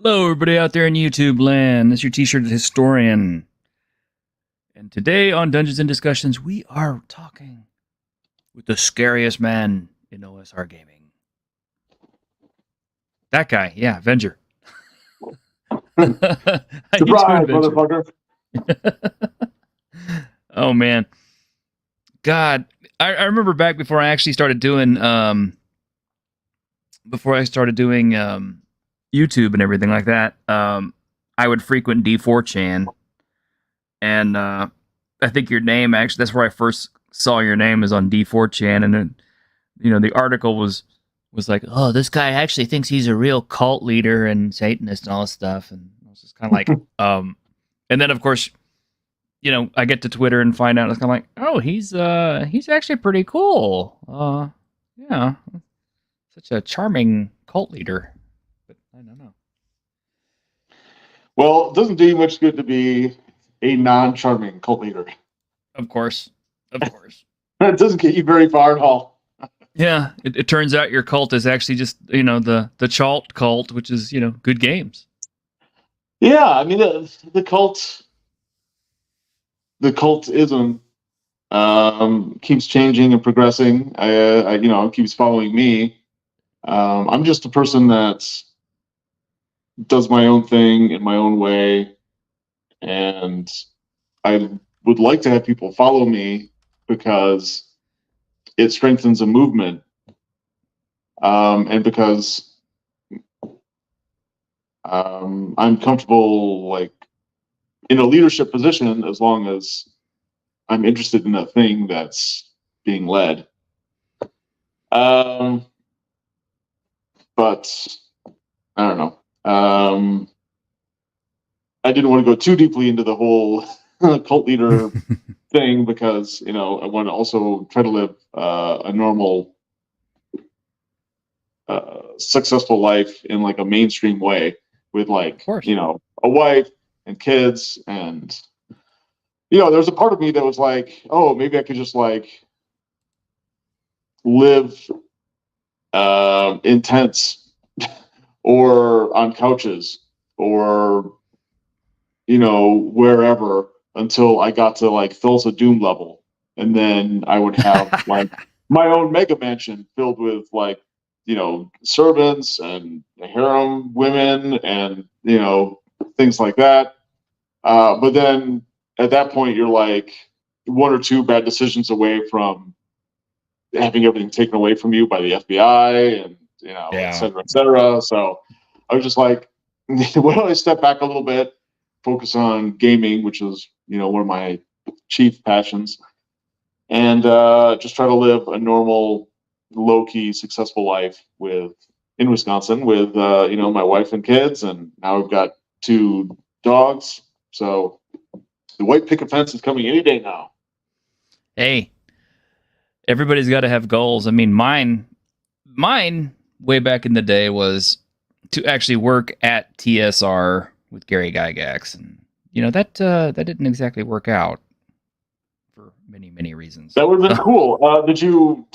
Hello, everybody out there in YouTube land. This is your T-shirted historian. And today on Dungeons and Discussions, we are talking with the scariest man in OSR gaming. That guy, yeah, Venger. Surprise, motherfucker. Oh, man. God, I remember back before I actually started doing, YouTube and everything like that, I would frequent D4chan, and I think your name, actually, that's where I first saw your name, is on D4chan, and then, the article was like, oh, this guy actually thinks he's a real cult leader and Satanist and all this stuff, and I was just kind of like, and then, of course, I get to Twitter and find out, it's kind of like, oh, he's actually pretty cool, yeah, such a charming cult leader. I don't know. Well, it doesn't do you much good to be a non-charming cult leader. Of course. It doesn't get you very far at all. Yeah, it turns out your cult is actually just, the Chalt cult, which is, good games. Yeah, I mean, the cultism keeps changing and progressing. It keeps following me. I'm just a person that's does my own thing in my own way, and I would like to have people follow me because it strengthens a movement, and because I'm comfortable in a leadership position as long as I'm interested in a thing that's being led. But I don't know. I didn't want to go too deeply into the whole cult leader thing because, I want to also try to live a normal, successful life in a mainstream way with a wife and kids. And, there's a part of me that was like, oh, maybe I could just live in tents or on couches or wherever until I got to Thulsa Doom level, and then I would have my own mega mansion filled with servants and harem women and things like that. But then at that point you're one or two bad decisions away from having everything taken away from you by the FBI and et cetera, et cetera. So I was just like, why don't I step back a little bit, focus on gaming, which is, one of my chief passions, and just try to live a normal, low-key, successful life in Wisconsin with, my wife and kids, and now we've got 2 dogs. So the white picket fence is coming any day now. Hey, everybody's got to have goals. I mean, mine way back in the day was to actually work at TSR with Gary Gygax, and that didn't exactly work out for many reasons. That would have been cool. Did you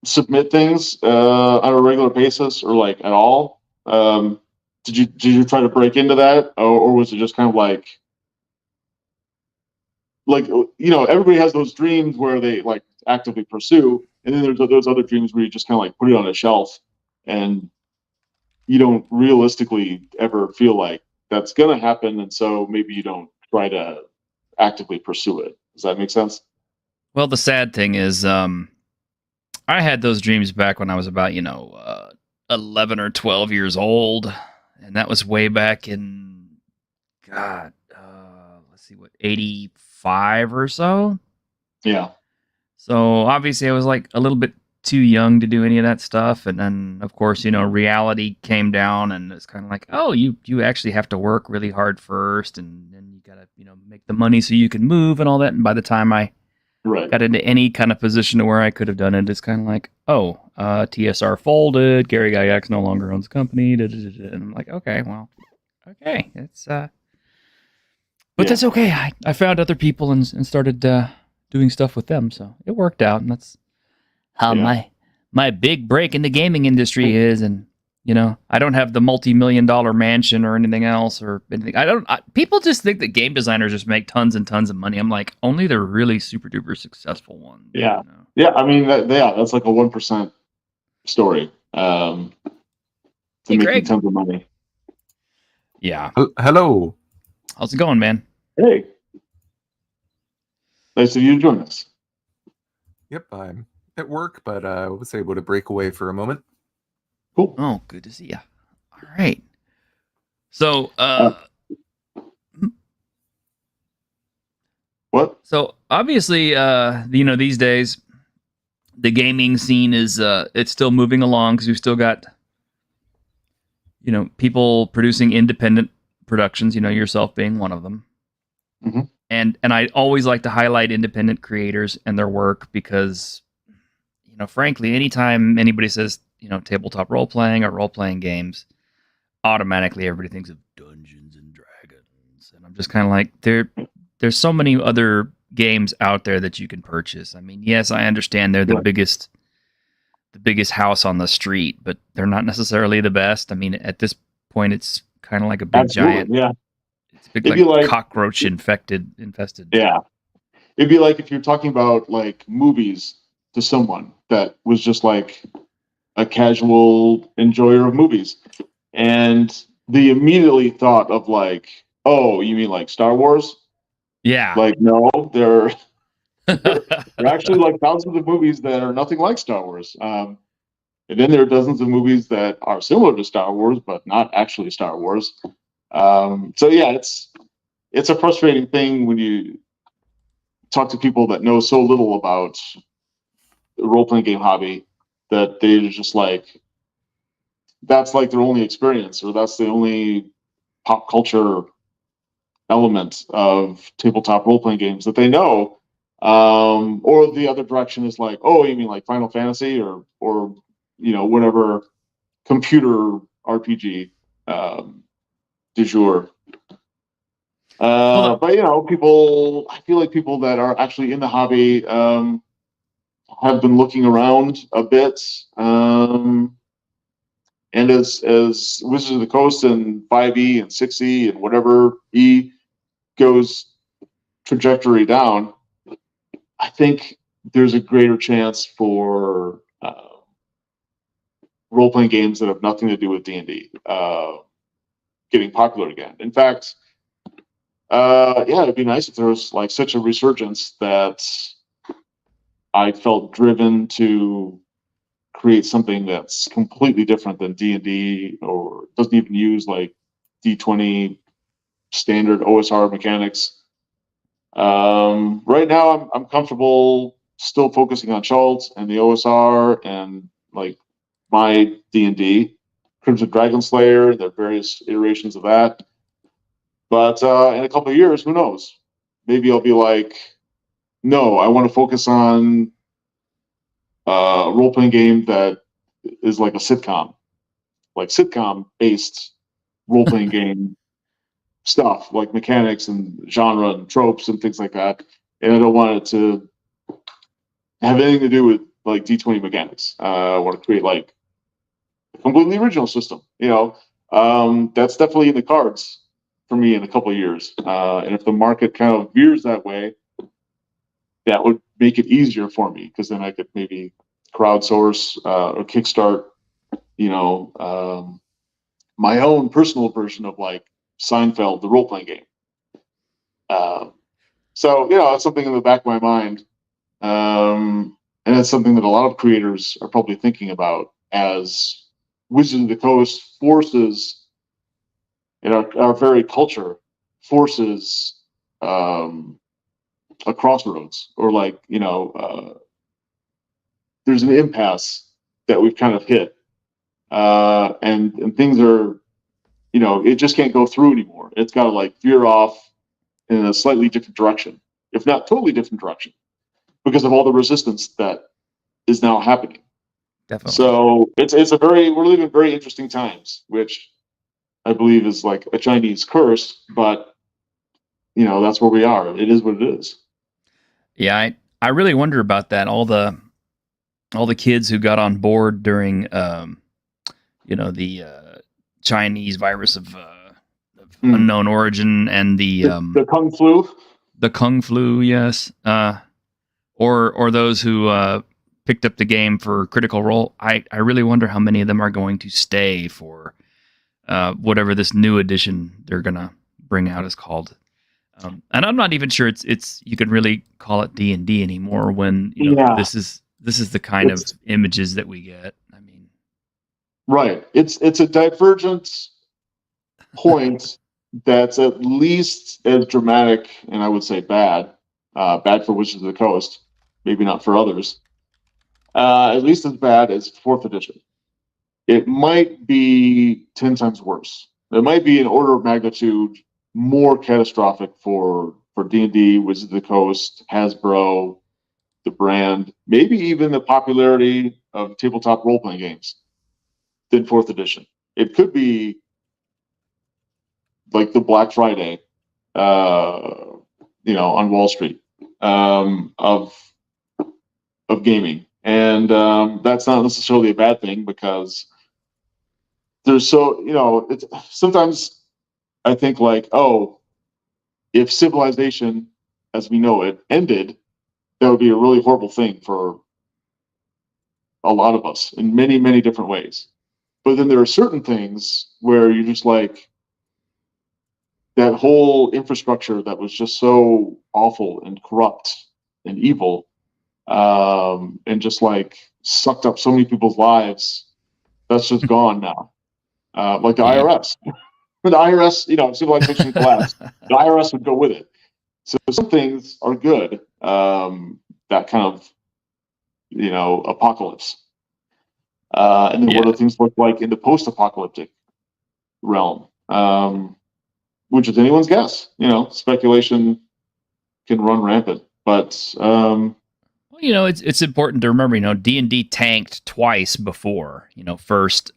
submit things on a regular basis or at all? Did you try to break into that, or was it just kind of everybody has those dreams where they actively pursue, and then there's those other dreams where you just kind of put it on a shelf and you don't realistically ever feel like that's going to happen, and so maybe you don't try to actively pursue it. Does that make sense? Well, the sad thing is, I had those dreams back when I was about 11 or 12 years old, and that was way back in let's see, 85 or so. Yeah. So obviously I was a little bit too young to do any of that stuff, and then of course reality came down, and it's kind of like, oh, you actually have to work really hard first, and then you gotta make the money so you can move and all that. And by the time I got into any kind of position to where I could have done it, it's kind of like, oh, TSR folded, Gary Gygax no longer owns the company, and I'm like, okay, it's but that's okay. I found other people and started doing stuff with them, so it worked out, and that's how my big break in the gaming industry is. And You know, I don't have the multi-million-dollar mansion or anything else or anything. People just think that game designers just make tons and tons of money. I'm like, only the really super duper successful ones. Yeah. You know? Yeah. I mean, that's like a 1% story to Hey, making Greg. tons of money. Yeah. Hello. How's it going, man? Hey, nice of you to join us. Yep, I'm at work, but I was able to break away for a moment. Cool. Oh, good to see you. All right. So, what? So obviously, these days the gaming scene is it's still moving along because we've still got people producing independent productions. You know, yourself being one of them. Mm-hmm. And I always like to highlight independent creators and their work because, frankly, anytime anybody says tabletop role playing or role playing games, automatically everybody thinks of Dungeons and Dragons, and I'm just kind of like there's so many other games out there that you can purchase. I mean, yes, I understand they're the biggest house on the street, but they're not necessarily the best. I mean, at this point, it's kind of like a big giant. Yeah. It's a big like cockroach infested. Yeah. It'd be like if you're talking about like movies to someone that was just like a casual enjoyer of movies, and they immediately thought of like, oh, you mean like Star Wars? Yeah. Like, no, there are actually like thousands of movies that are nothing like Star Wars. And then there are dozens of movies that are similar to Star Wars, but not actually Star Wars. So yeah, it's a frustrating thing when you talk to people that know so little about the role-playing game hobby that they're just like, that's like their only experience, or that's the only pop culture element of tabletop role-playing games that they know. Or the other direction is like, oh, you mean like Final Fantasy or whatever computer RPG du jour. But people, I feel like people that are actually in the hobby have been looking around a bit. And as Wizards of the Coast and 5e and 6e and whatever E goes trajectory down, I think there's a greater chance for role-playing games that have nothing to do with D&D getting popular again. In fact, it'd be nice if there was like such a resurgence that I felt driven to create something that's completely different than D&D or doesn't even use like D20 standard OSR mechanics. Right now, I'm comfortable still focusing on Schultz and the OSR and like my D&D, Crimson Dragon Slayer, the various iterations of that. But in a couple of years, who knows? Maybe I'll be like, no, I want to focus on a role-playing game that is like a sitcom based role-playing game stuff, like mechanics and genre and tropes and things like that. And I don't want it to have anything to do with like D20 mechanics. I want to create like a completely original system. That's definitely in the cards for me in a couple of years. And if the market kind of veers that way, that would make it easier for me because then I could maybe crowdsource or kickstart, my own personal version of like Seinfeld, the role playing game. So it's something in the back of my mind, and it's something that a lot of creators are probably thinking about as Wizards of the Coast forces, our very culture forces a crossroads, or like there's an impasse that we've kind of hit, and things are, it just can't go through anymore. It's got to like veer off in a slightly different direction, if not totally different direction, because of all the resistance that is now happening. Definitely. So we're living very interesting times, which I believe is like a Chinese curse, but that's where we are. It is what it is. Yeah, I really wonder about that. All the kids who got on board during the Chinese virus of unknown origin, and the Kung Flu. the Kung Flu, yes, or those who picked up the game for Critical Role. I really wonder how many of them are going to stay for whatever this new edition they're gonna bring out is called. And I'm not even sure it's you can really call it D&D anymore when this is the kind of images that we get. I mean, right? It's a divergent point that's at least as dramatic, and I would say bad for Wizards of the Coast, maybe not for others. At least as bad as 4th edition. It might be 10 times worse. It might be an order of magnitude more catastrophic for D&D, Wizards of the Coast, Hasbro, the brand, maybe even the popularity of tabletop role-playing games than 4th edition. It could be like the Black Friday, on Wall Street, of gaming. And that's not necessarily a bad thing, because there's it's sometimes I think like, oh, if civilization as we know it ended, that would be a really horrible thing for a lot of us in many, many different ways. But then there are certain things where you're just like, that whole infrastructure that was just so awful and corrupt and evil, and just like sucked up so many people's lives, that's just gone now. Like the IRS. The IRS, civilization collapsed, the IRS would go with it. So some things are good, that kind of, apocalypse. And then what do things look like in the post-apocalyptic realm? Which is anyone's guess. Speculation can run rampant. But it's important to remember. D&D tanked twice before. First,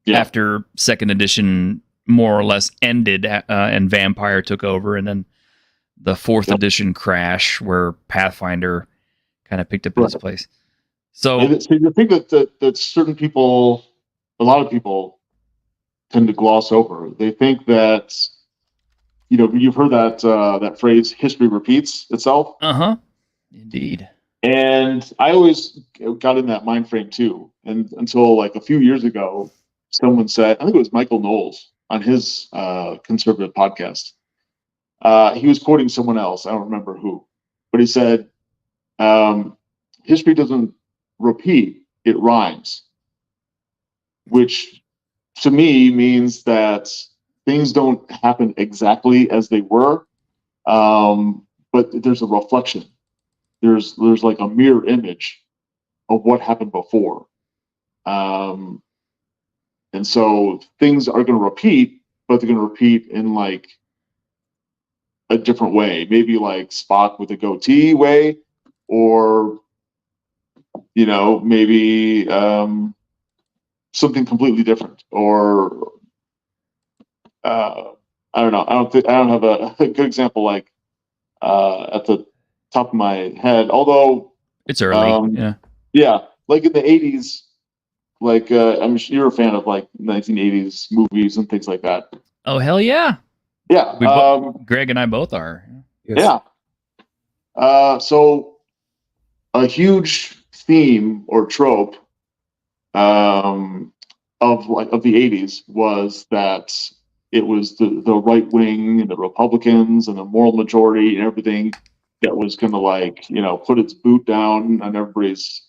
after 2nd edition more or less ended, and Vampire took over, and then the 4th edition crash where Pathfinder kind of picked up its place. So you think that certain people, a lot of people, tend to gloss over. They think that, you've heard that phrase, history repeats itself. Indeed. And I always got in that mind frame too. And until like a few years ago, someone said, I think it was Michael Knowles on his conservative podcast. He was quoting someone else. I don't remember who, but he said, history doesn't repeat, it rhymes, which to me means that things don't happen exactly as they were, but there's a reflection. There's like a mirror image of what happened before. And so things are going to repeat, but they're going to repeat in like a different way, maybe like Spock with a goatee way, or maybe something completely different, or I don't know. I don't have a good example like at the top of my head. Although it's early, like in the 80s, like I'm sure you're a fan of like 1980s movies and things like that. Oh hell yeah! Yeah, Greg and I both are. Yes. Yeah. So a huge theme or trope of the 80s was that it was the right wing and the Republicans and the moral majority and everything that was going to put its boot down on everybody's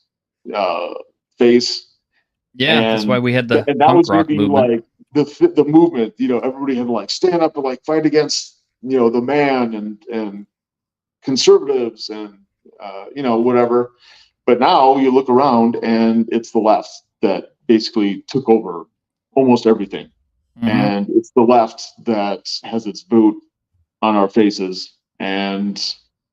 face. Yeah, and that's why we had the and that punk was rock movement. Like the movement. Everybody had to like stand up and like fight against the man and conservatives and whatever. But now you look around and it's the left that basically took over almost everything. Mm-hmm. And it's the left that has its boot on our faces. And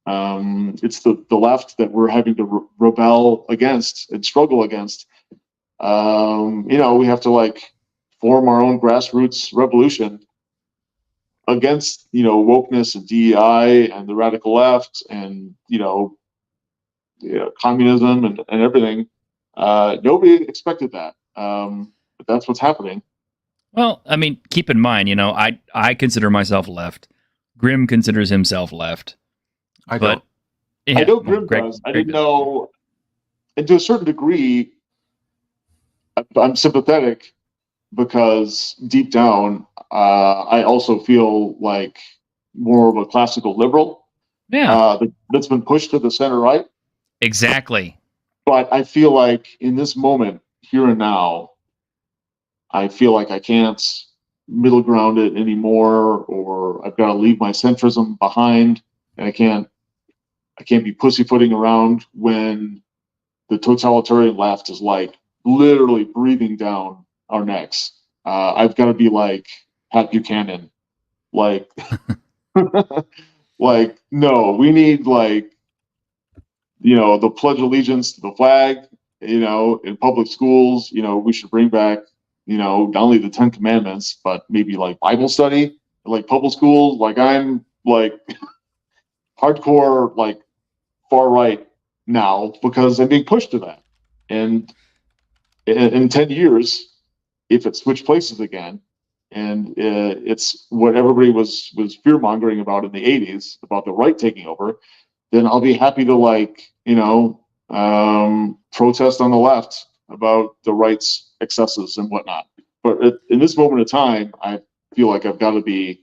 it's the left that we're having to rebel against and struggle against. We have to like form our own grassroots revolution against, wokeness and DEI and the radical left and, communism and everything. Nobody expected that. But that's what's happening. Well, I mean, keep in mind, I consider myself left. Grim considers himself left. I But don't. yeah, I know well, Grim Greg, does. I Greg didn't does. know, and to a certain degree, I'm sympathetic because deep down, I also feel like more of a classical liberal Yeah, that's been pushed to the center right. exactly. But I feel like in this moment, here and now, I feel like I can't middle ground it anymore, or I've got to leave my centrism behind, and I can't be pussyfooting around when the totalitarian left is like literally breathing down our necks. I've got to be like Pat Buchanan, like, like no, we need like the Pledge of Allegiance to the flag. In public schools, we should bring back not only the Ten Commandments, but maybe like Bible study, like public schools. Like I'm like hardcore like far right now because I'm being pushed to that. And in 10 years, if it switched places again, and it's what everybody was fear mongering about in the 80s about the right taking over, then I'll be happy to protest on the left about the right's excesses and whatnot. But in this moment of time, I feel like I've got to be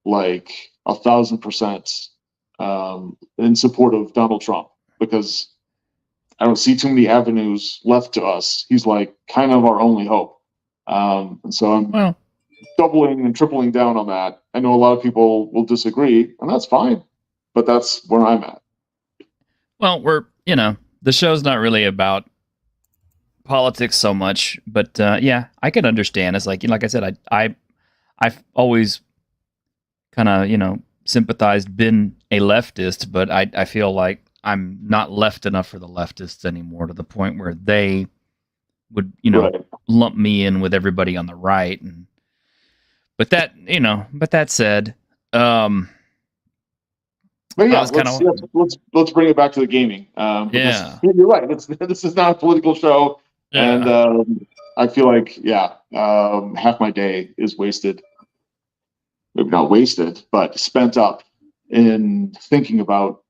like 1,000% in support of Donald Trump because I don't see too many avenues left to us. He's like kind of our only hope. And so I'm doubling and tripling down on that. I know a lot of people will disagree, and that's fine, but that's where I'm at. Well, the show's not really about politics so much, but yeah, I can understand. It's like I said, I've always kind of sympathized, been a leftist, but I feel like I'm not left enough for the leftists anymore to the point where they would Right. lump me in with everybody on the right. But that said, But yeah, was kinda- let's bring it back to the gaming. Yeah. You're right. This is not a political show, Yeah. and I feel like half my day is wasted. Maybe not wasted, but spent up in thinking about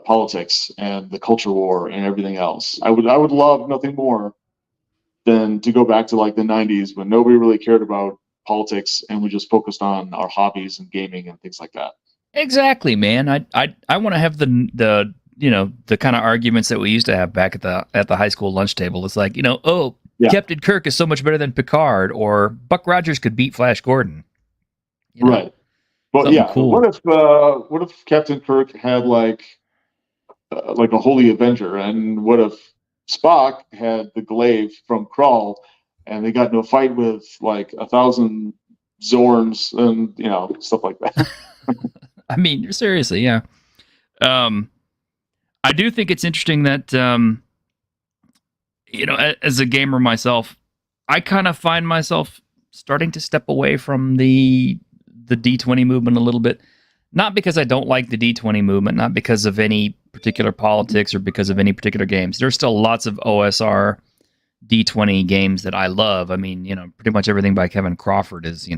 politics and the culture war and everything else. I would love nothing more than to go back to like the 90s when nobody really cared about politics and we just focused on our hobbies and gaming and things like that. Exactly, man. I want to have the kind of arguments that we used to have back at the high school lunch table. It's like, Yeah. Captain Kirk is so much better than Picard, or Buck Rogers could beat Flash Gordon. Right. But something yeah, cool. what if Captain Kirk had like a holy Avenger, and what if Spock had the glaive from Krall, and they got into a fight with like 1,000 Zorns and stuff like that. I mean, seriously, yeah. I do think it's interesting that as a gamer myself, I kind of find myself starting to step away from the D20 movement a little bit. Not because I don't like the D20 movement, not because of any particular politics or because of any particular games. There's still lots of OSR D20 games that I love. I mean, pretty much everything by Kevin Crawford is,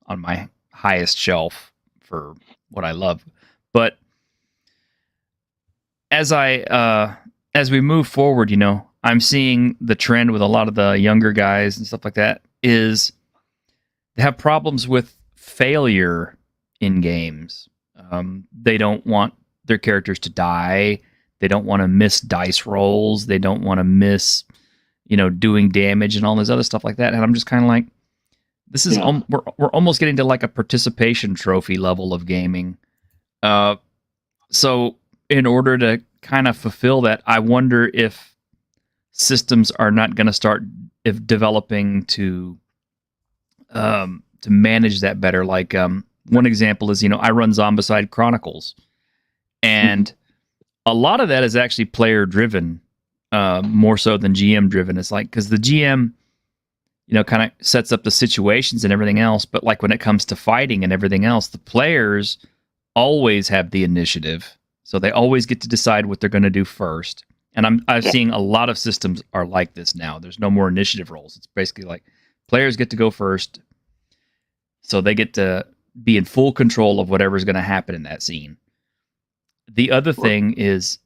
on my highest shelf for what I love. But as we move forward, I'm seeing the trend with a lot of the younger guys and stuff like that is they have problems with failure in games. They don't want their characters to die. They don't want to miss dice rolls. They don't want to miss, doing damage and all this other stuff like that. And I'm just kind of like, this is we're almost getting to like a participation trophy level of gaming. So in order to kind of fulfill that, I wonder if systems are not going to start developing to manage that better. Like one example is, I run Zombicide Chronicles, and a lot of that is actually player driven, more so than GM driven. It's like, because the GM, kind of sets up the situations and everything else, but like when it comes to fighting and everything else, the players always have the initiative. So they always get to decide what they're going to do first. And I'm Yeah. seeing a lot of systems are like this now. There's no more initiative roles. It's basically like players get to go first, so they get to be in full control of whatever's going to happen in that scene. The other thing is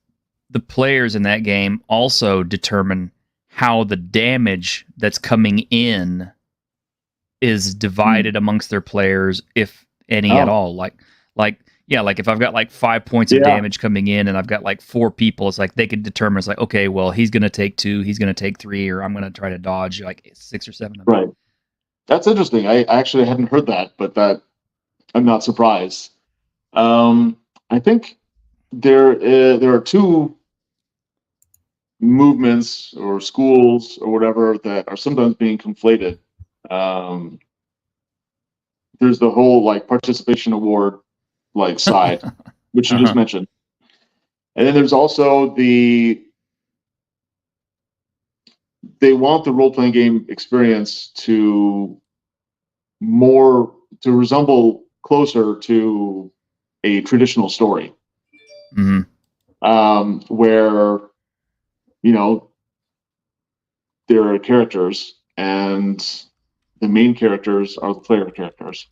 the players in that game also determine how the damage that's coming in is divided amongst their players, if any at all. Like if I've got like 5 points of damage coming in and I've got like 4 people, it's like they can determine, it's like, okay, well, he's going to take 2, he's going to take 3, or I'm going to try to dodge like 6 or 7 of them. Right. That's interesting. I actually hadn't heard that, but that I'm not surprised. I think there are 2 movements or schools or whatever that are sometimes being conflated. There's the whole like participation award like side, which you just mentioned, and then there's also they want the role-playing game experience to resemble closer to a traditional story, where there are characters and the main characters are the player characters,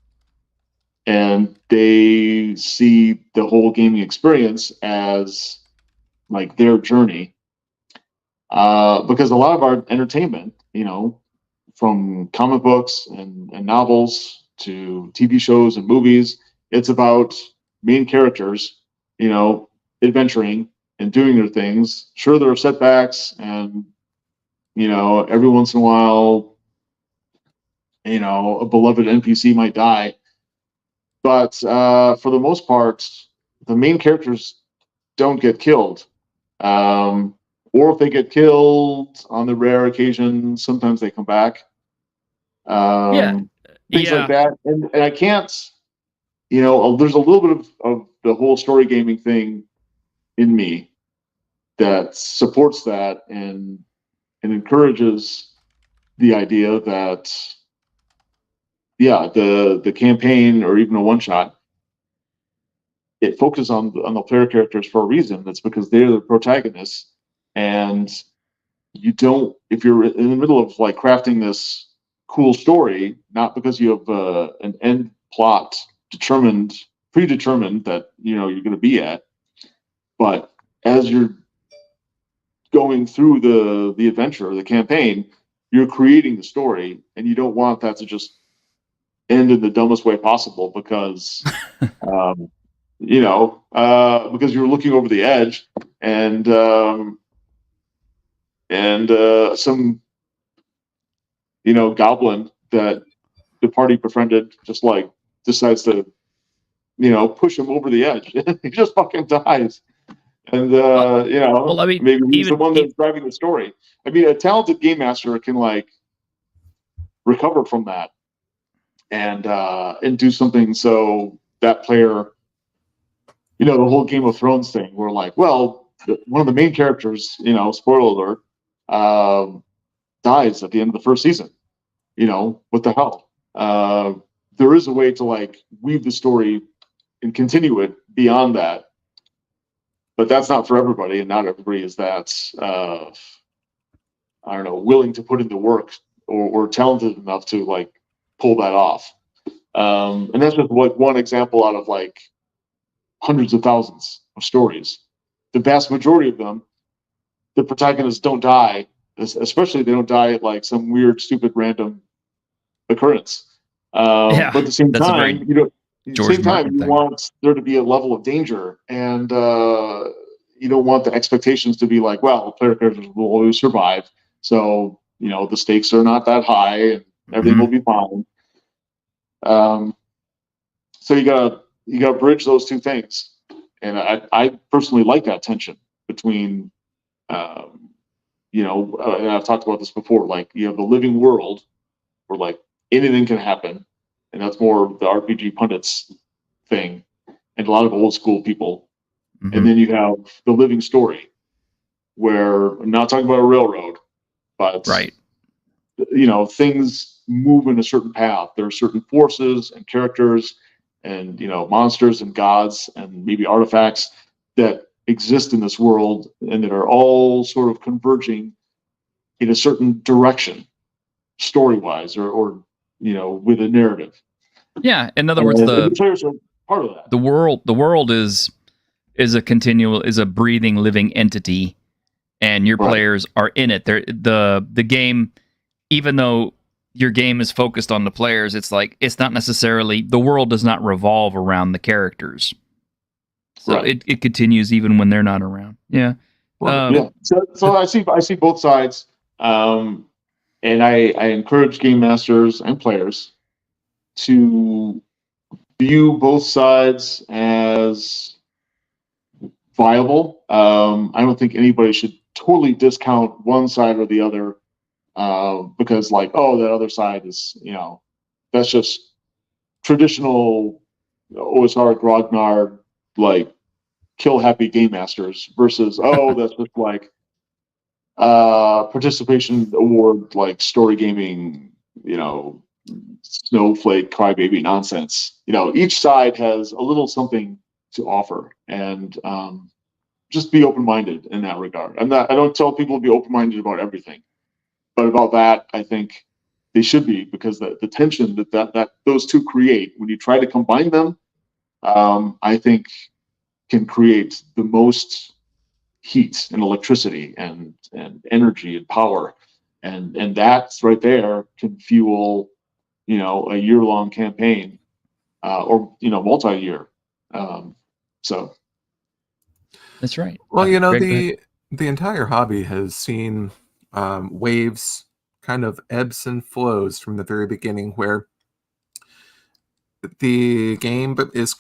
and they see the whole gaming experience as like their journey. Because a lot of our entertainment, from comic books and novels to TV shows and movies, it's about main characters, adventuring and doing their things. Sure, there are setbacks, and every once in a while, a beloved NPC might die. But for the most part, the main characters don't get killed. Or if they get killed, on the rare occasion, sometimes they come back. Things like that. And I can't, there's a little bit of the whole story gaming thing in me that supports that and encourages the idea that, the campaign or even a one-shot, it focuses on the player characters for a reason. That's because they're the protagonists. And if you're in the middle of like crafting this cool story, not because you have an end plot predetermined that you're going to be at, but as you're going through the adventure or the campaign, you're creating the story, and you don't want that to just end in the dumbest way possible because because you're looking over the edge and some goblin that the party befriended just like decides to push him over the edge. He just fucking dies. And maybe he's the one that's driving the story. I mean, a talented game master can like recover from that and do something so that player, the whole Game of Thrones thing, where like, well, one of the main characters, spoiler alert, dies at the end of the first season. What the hell? There is a way to like weave the story and continue it beyond that, but that's not for everybody, and not everybody is that willing to put in the work or talented enough to like pull that off. And that's just one example out of like hundreds of thousands of stories. The vast majority of them, the protagonists don't die, especially they don't die at like some weird, stupid, random occurrence. But at the same time, you want there to be a level of danger, and you don't want the expectations to be like, well, player characters will always survive, so the stakes are not that high, and everything will be fine. So you gotta bridge those two things, and I personally like that tension between, and I've talked about this before. Like you have the living world where like anything can happen, and that's more the RPG pundits thing, and a lot of old school people. And then you have the living story, where I'm not talking about a railroad, but things move in a certain path. There are certain forces and characters and monsters and gods and maybe artifacts that exist in this world and that are all sort of converging in a certain direction, story-wise, or with a narrative. Yeah. In other words, And the players are part of that. the world is a breathing, living entity, and your Right. players are in it. The game, even though your game is focused on the players, it's not necessarily, the world does not revolve around the characters. So Right. it continues even when they're not around. Yeah. Yeah. So I see both sides, and I encourage game masters and players to view both sides as viable. I don't think anybody should totally discount one side or the other, because that other side is, that's just traditional OSR grognard, kill happy game masters versus that's just participation award, story gaming, snowflake crybaby nonsense. Each side has a little something to offer, and just be open-minded in that regard. I don't tell people to be open-minded about everything, but about that, I think they should be, because the tension that those two create when you try to combine them, I think can create the most heat and electricity and energy and power, and that's right there can fuel a year-long campaign, or multi-year. So that's right. Well, Greg, the entire hobby has seen waves, kind of ebbs and flows from the very beginning, where the game is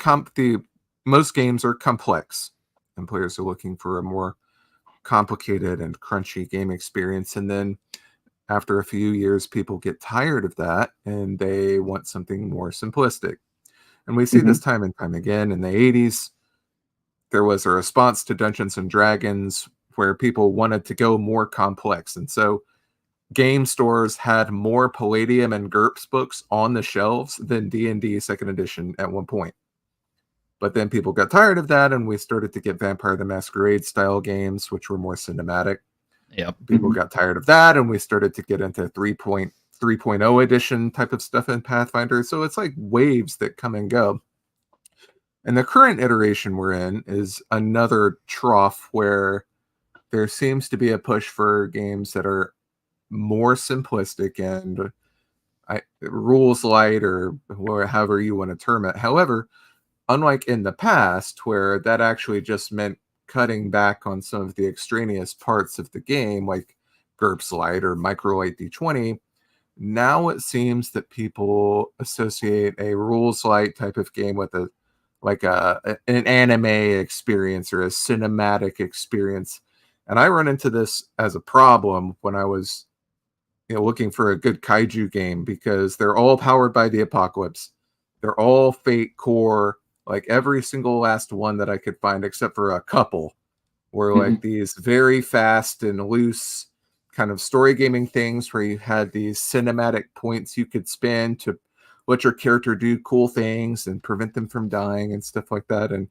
most games are complex, and players are looking for a more complicated and crunchy game experience. And then after a few years, people get tired of that and they want something more simplistic. And we see this time and time again. In the 80s, there was a response to Dungeons and Dragons where people wanted to go more complex. And so game stores had more Palladium and GURPS books on the shelves than D&D second edition at one point. But then people got tired of that, and we started to get Vampire the Masquerade style games, which were more cinematic. Yep. People got tired of that, and we started to get into 3.0 edition type of stuff in Pathfinder. So it's like waves that come and go. And the current iteration we're in is another trough where there seems to be a push for games that are more simplistic and rules light, or however you want to term it. However, unlike in the past, where that actually just meant cutting back on some of the extraneous parts of the game, like GURPS Lite or Micro Light D20, now it seems that people associate a rules light type of game with an anime experience or a cinematic experience. And I run into this as a problem when I was looking for a good kaiju game, because they're all powered by the apocalypse. They're all Fate core, like every single last one that I could find, except for a couple, were like these very fast and loose kind of story gaming things where you had these cinematic points you could spend to let your character do cool things and prevent them from dying and stuff like that. And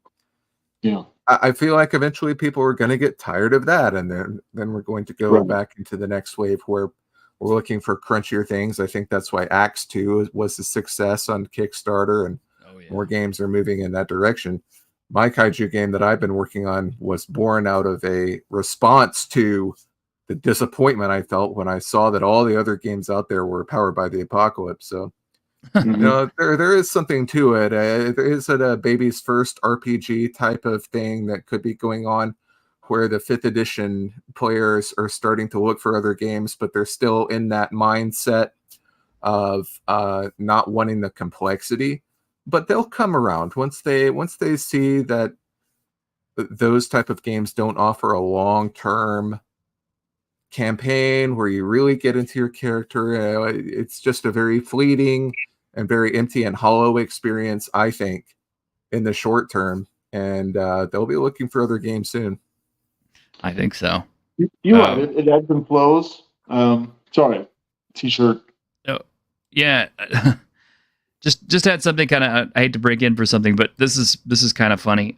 I feel like eventually people are going to get tired of that, and then we're going to go back into the next wave where we're looking for crunchier things. I think that's why Axe 2 was a success on Kickstarter, and more games are moving in that direction. My kaiju game that I've been working on was born out of a response to the disappointment I felt when I saw that all the other games out there were powered by the apocalypse. So there is something to it. There is a baby's first RPG type of thing that could be going on, where the 5th edition players are starting to look for other games, but they're still in that mindset of not wanting the complexity. But they'll come around once they see that those type of games don't offer a long-term campaign where you really get into your character. It's just a very fleeting and very empty and hollow experience, I think, in the short term. And they'll be looking for other games soon. I think so. You're right. It ebbs and flows. Sorry, t-shirt. Oh, yeah. Just had something kind of. I hate to break in for something, but this is kind of funny.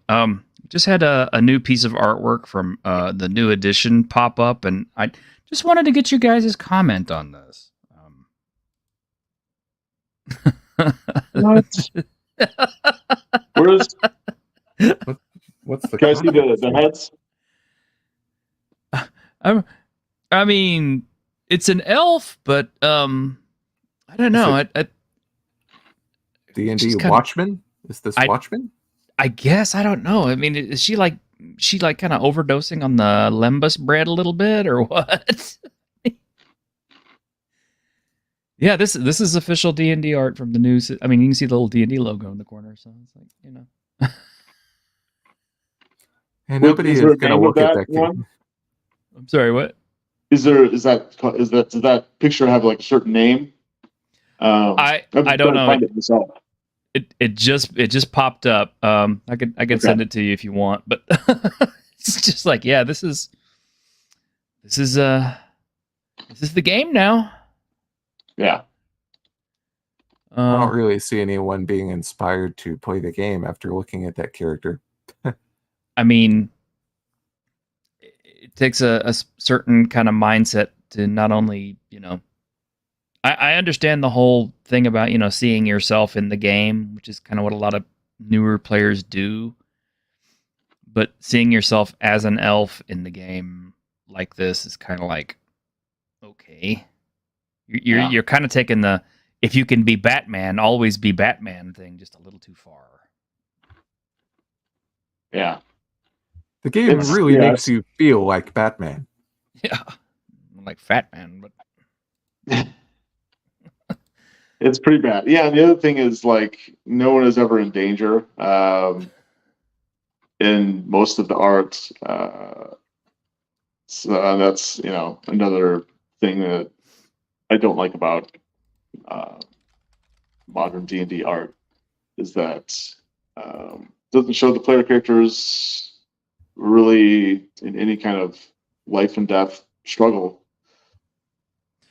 just had a new piece of artwork from the new edition pop up, and I just wanted to get you guys' comment on this. What? Where's What's the can I see comment? the heads? I mean, it's an elf, but I don't know. D&D she's kinda- Watchmen? Is this Watchmen? I guess I don't know. I mean, is she like kind of overdosing on the lembas bread a little bit, or what? Yeah, this is official D&D art from the new. I mean, you can see the little D&D logo in the corner, so it's like, you know. And nobody Is is there a going to name of look at that that game. one? I'm sorry, what? Does that picture have like a certain name? I I'm don't trying to know. find it myself. It just popped up. I could Okay. send it to you if you want, but it's just like, yeah, this is the game now. Yeah. I don't really see anyone being inspired to play the game after looking at that character. I mean, it takes a certain kind of mindset to not only, you know, I understand the whole thing about, you know, seeing yourself in the game, which is kind of what a lot of newer players do. But seeing yourself as an elf in the game like this is kind of like, okay, you're kind of taking the if you can be Batman, always be Batman thing just a little too far. Yeah. The game really makes you feel like Batman. Yeah, like Fat Man, but it's pretty bad. Yeah, and the other thing is like no one is ever in danger in most of the art. So that's, you know, another thing that I don't like about modern D&D art is that doesn't show the player characters really in any kind of life and death struggle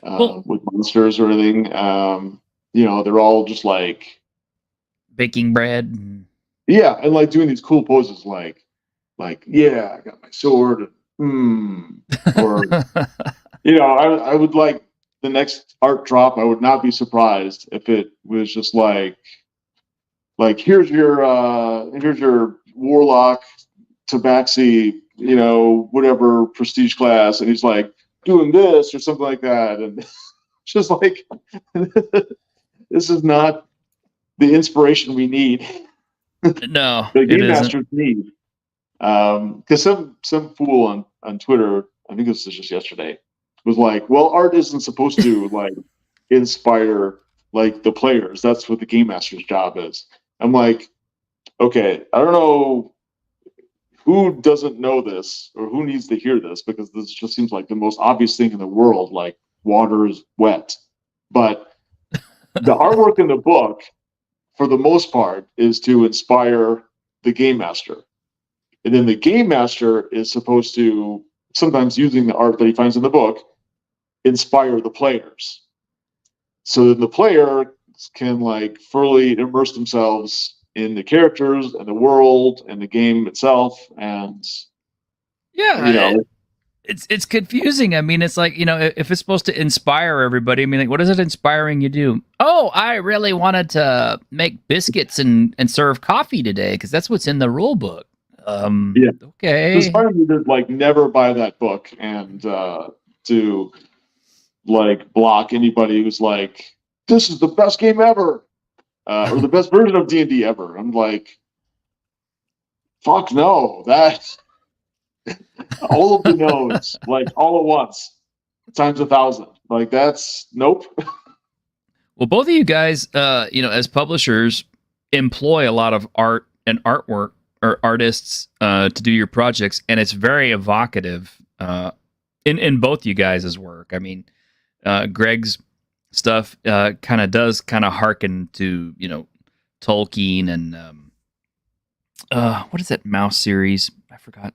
with monsters or anything. You know, they're all just like baking bread. Yeah, and like doing these cool poses, like yeah, I got my sword, or you know, I would like the next art drop. I would not be surprised if it was just like here's your warlock tabaxi, you know, whatever prestige class, and he's like doing this or something like that, and just like this is not the inspiration we need. No, the game masters need. Because some fool on Twitter, I think this was just yesterday, was like, well, art isn't supposed to like inspire like the players. That's what the game master's job is. I'm like, okay, I don't know who doesn't know this or who needs to hear this, because this just seems like the most obvious thing in the world, like water is wet. But the artwork in the book, for the most part, is to inspire the game master. And then the game master is supposed to, sometimes using the art that he finds in the book, inspire the players. So that the player can like fully immerse themselves in the characters and the world and the game itself. And yeah, you know, it's confusing. I mean, it's like, you know, if it's supposed to inspire everybody, I mean, like, what is it inspiring you do? Oh, I really wanted to make biscuits and serve coffee today because that's what's in the rule book. yeah. Okay. It's inspiring me to like never buy that book and to like block anybody who's like, this is the best game ever, or the best version of D&D ever. I'm like, fuck no, that all of the nodes, like all at once, times 1,000. Like that's nope. Well, both of you guys, you know, as publishers, employ a lot of art and artwork or artists to do your projects, and it's very evocative in both you guys' work. I mean, Greg's stuff kind of does kind of harken to, you know, Tolkien and what is that mouse series? I forgot.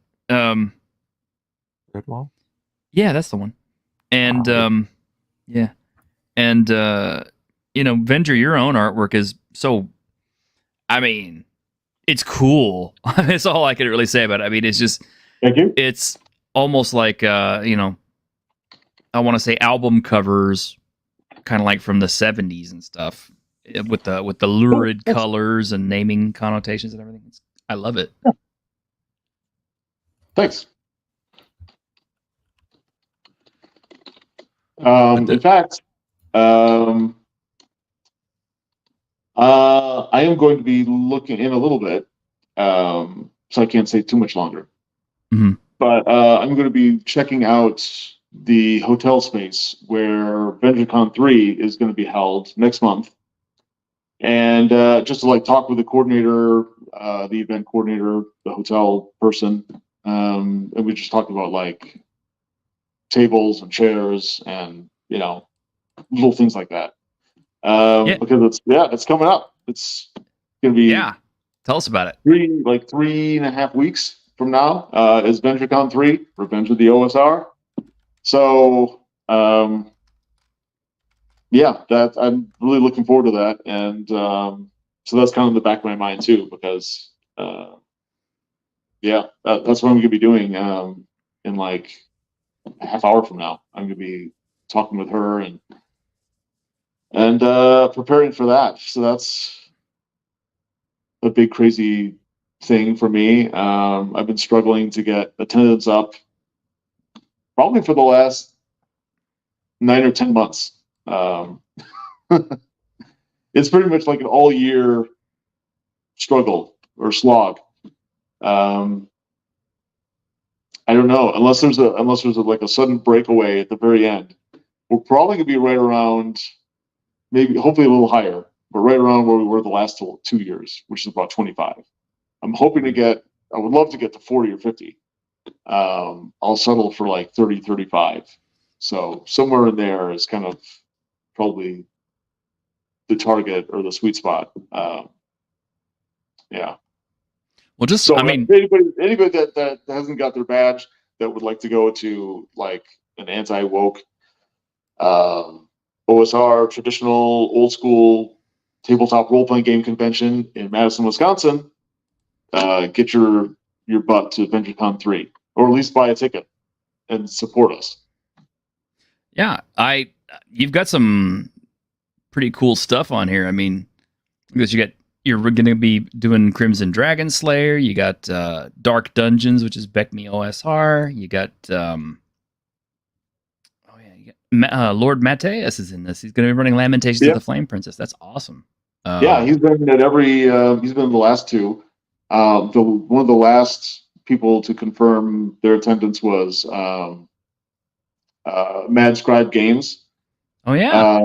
Redwall? Yeah, that's the one. And yeah. And you know, Venger, your own artwork is so, I mean, it's cool. That's all I can really say about it. I mean, it's just Thank you. it's almost like you know, I want to say album covers, kind of like from the '70s and stuff, with the lurid colors and naming connotations and everything. I love it. Thanks. In fact, I am going to be looking in a little bit, so I can't say too much longer. Mhm. But I'm going to be checking out the hotel space where VengerCon 3 is going to be held next month, and just to like talk with the coordinator, the event coordinator, the hotel person, and we just talked about like tables and chairs and little things like that. Yeah. Because it's coming up. It's gonna be Tell us about it. 3.5 weeks from now is VengerCon 3, Revenge of the OSR. So that I'm really looking forward to that, and so that's kind of in the back of my mind too, because that's what I'm gonna be doing in like a half hour from now. I'm gonna be talking with her and preparing for that. So that's a big crazy thing for me. I've been struggling to get attendance up probably for the last 9 or 10 months. It's pretty much like an all year struggle or slog. I don't know, unless there's like a sudden breakaway at the very end. We're probably gonna be right around, maybe hopefully a little higher, but right around where we were the last 2 years, which is about 25. I'm hoping I would love to get to 40 or 50. I'll settle for like 30, 35. So somewhere in there is kind of probably the target or the sweet spot. Yeah. Well, just So I mean, anybody that hasn't got their badge that would like to go to like an anti-woke OSR traditional old school tabletop role-playing game convention in Madison, Wisconsin, get your butt to VengerCon 3, or at least buy a ticket and support us. Yeah, you've got some pretty cool stuff on here. I mean, because you're going to be doing Crimson Dragon Slayer. You got Dark Dungeons, which is Beckme OSR. You got Lord Mateus is in this. He's going to be running Lamentations of the Flame Princess. That's awesome. He's been at every. He's been in the last two. One of the last people to confirm their attendance was Mad Scribe Games. Oh yeah.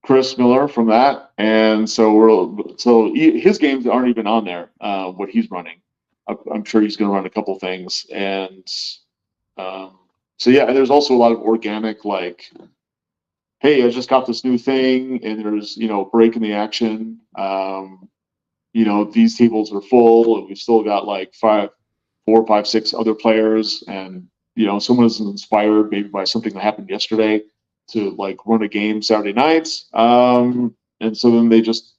Chris Miller from that, and so his games aren't even on there. What he's running, I'm sure he's going to run a couple things, and so yeah. And there's also a lot of organic, like, hey, I just got this new thing, and there's break in the action. These tables are full, and we've still got like 4, 5, 6 other players, and someone is inspired maybe by something that happened yesterday to like run a game Saturday nights. And so then they just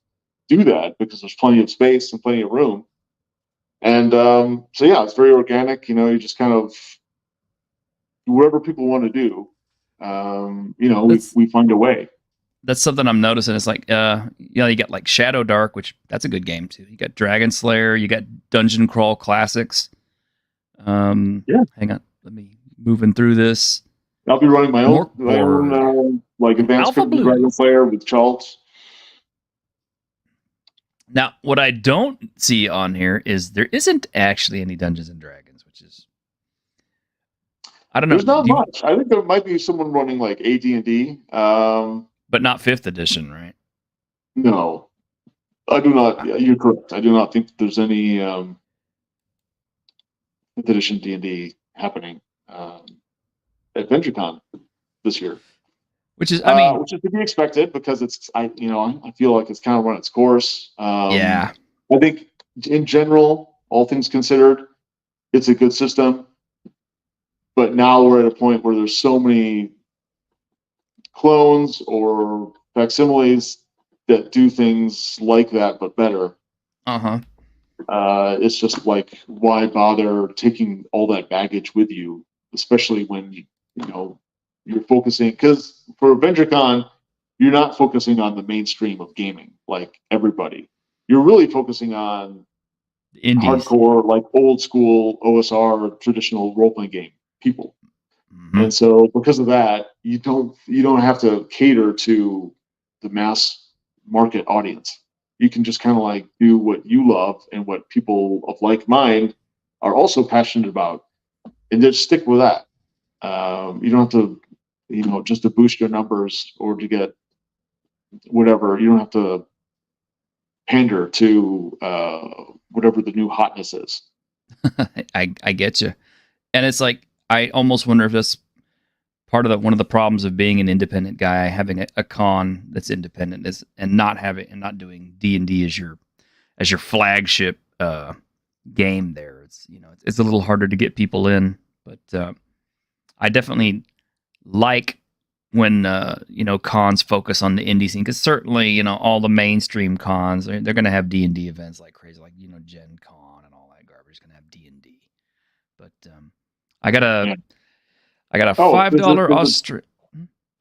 do that because there's plenty of space and plenty of room. And so yeah, it's very organic. You just kind of do whatever people want to do. We find a way. That's something I'm noticing. It's like, you got like Shadow Dark, which that's a good game too. You got Dragon Slayer, you got Dungeon Crawl Classics. Hang on, let me moving through this. I'll be running my own like advanced Dragon Slayer with Charles. Now, what I don't see on here is there isn't actually any Dungeons and Dragons, which is, I don't know. There's not much. I think there might be someone running like AD&D, but not 5th edition, right? No, I do not. You're correct. I do not think there's any 5th edition D&D happening at VengerCon this year, which is to be expected because I feel like it's kind of run its course. I think in general, all things considered, it's a good system. But now we're at a point where there's so many clones or facsimiles that do things like that but better. Uh-huh. It's just like, why bother taking all that baggage with you, especially when you're focusing, because for VentureCon, you're not focusing on the mainstream of gaming like everybody. You're really focusing on Indies. hardcore, like old school OSR traditional role playing game people. Mm-hmm. And so because of that, you don't have to cater to the mass market audience. You can just kind of like do what you love and what people of like mind are also passionate about, and just stick with that. You don't have to, just to boost your numbers or to get whatever. You don't have to pander to whatever the new hotness is. I get you. And it's like, I almost wonder if that's part of one of the problems of being an independent guy, having a con that's independent, is and not doing D&D as your flagship game there. It's a little harder to get people in, but I definitely like when cons focus on the indie scene, because certainly all the mainstream cons, they're going to have D&D events like crazy, like Gen Con and all that garbage is going to have D&D. But I got a Yeah. $5 Australian.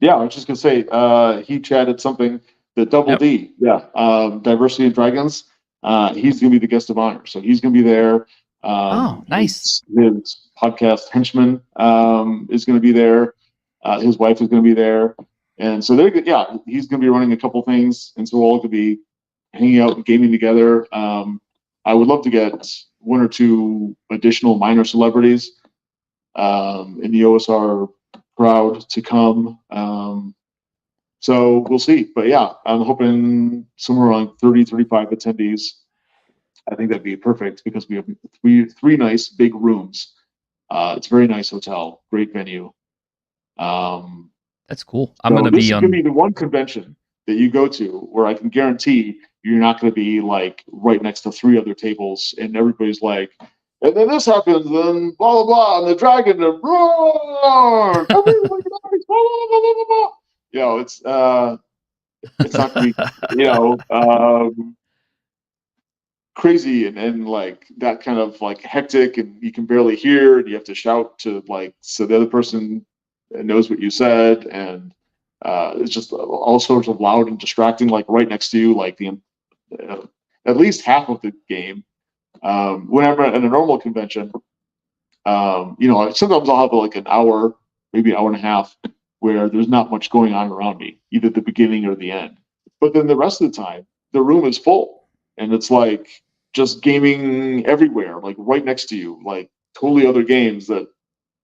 Yeah, I was just gonna say, he chatted something. The Double Yep. D, Diversity and Dragons. He's gonna be the guest of honor, so he's gonna be there. Oh, nice. His podcast henchman is gonna be there. His wife is gonna be there, and so he's gonna be running a couple things, and so we're all gonna be hanging out and gaming together. I would love to get one or two additional minor celebrities in the OSR crowd to come. So we'll see. But yeah, I'm hoping somewhere around 30, 35 attendees. I think that'd be perfect because we have three nice big rooms. It's a very nice hotel, great venue. That's cool. I'm going to be on. This is going to be the one convention that you go to where I can guarantee you're not going to be like right next to three other tables and everybody's like, and then this happens, and blah blah blah, and the dragon, and roar, everybody dies, blah, blah, blah, blah, blah. It's not going to be crazy and like that kind of like hectic, and you can barely hear, and you have to shout to like so the other person knows what you said, and it's just all sorts of loud and distracting, like right next to you, like the at least half of the game. When I'm at a normal convention, sometimes I'll have like an hour, maybe an hour and a half, where there's not much going on around me, either the beginning or the end. But then the rest of the time, the room is full, and it's like just gaming everywhere, like right next to you, like totally other games that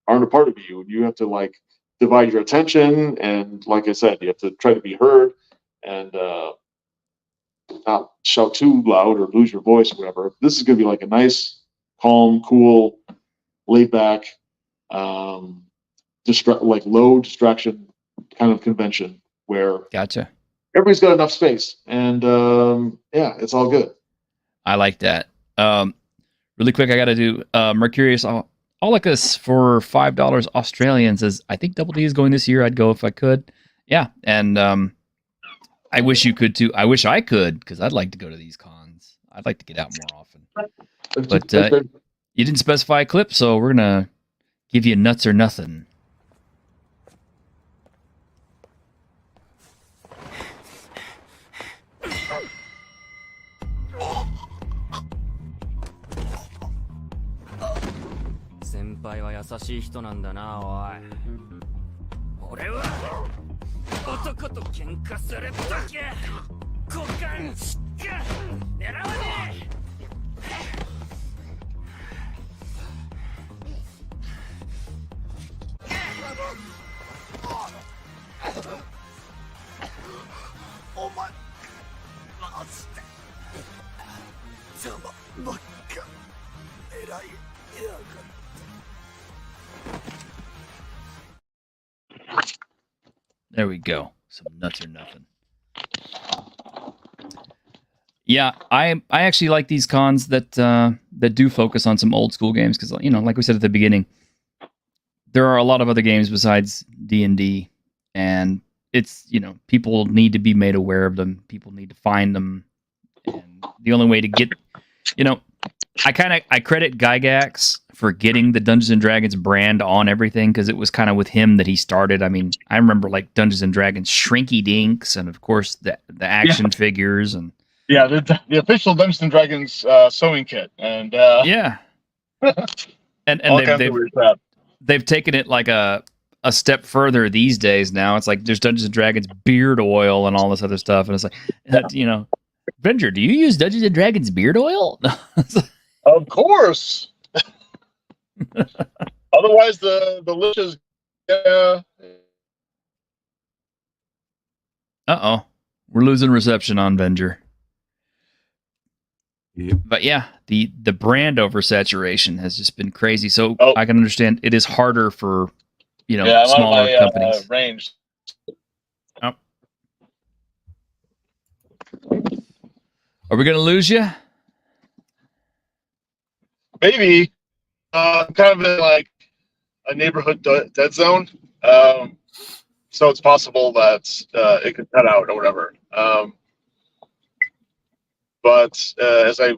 aren't a part of you, and you have to like divide your attention. And like I said, you have to try to be heard and not shout too loud or lose your voice or whatever. This is going to be like a nice, calm, cool, laid back, like low distraction kind of convention where Gotcha. everybody's got enough space, and it's all good. I like that. Really quick, I got to do Mercurius Aulicus for $5 Australian. Says, I think Double D is going this year. I'd go if I could. Yeah, and I wish you could too. I wish I could, because I'd like to go to these cons. I'd like to get out more often. But you didn't specify a clip, so we're gonna give you nuts or nothing. Senpaiは優しい人なんだな、おい。俺は男と喧嘩するとき股間しか狙わねえ。お前マジで邪魔ばっか狙いやがって。There we go. Some nuts or nothing. Yeah, I actually like these cons that do focus on some old school games, because like we said at the beginning, there are a lot of other games besides D&D, and it's people need to be made aware of them. People need to find them, And the only way to get, I credit Gygax for getting the Dungeons and Dragons brand on everything because it was kind of with him that he started. I mean, I remember like Dungeons and Dragons Shrinky Dinks, and of course the action figures and the official Dungeons and Dragons sewing kit, and yeah, and all kinds of weird crap. They've taken it like a step further these days. Now it's like there's Dungeons and Dragons beard oil and all this other stuff, and it's like Venger, do you use Dungeons and Dragons beard oil? Of course. Otherwise, the liches. We're losing reception on Venger. Yep. But yeah, the brand oversaturation has just been crazy. So I can understand it is harder for smaller companies. Range. Oh. Are we gonna lose you? Maybe. I'm kind of in like a neighborhood dead zone. So it's possible that it could cut out or whatever. But as I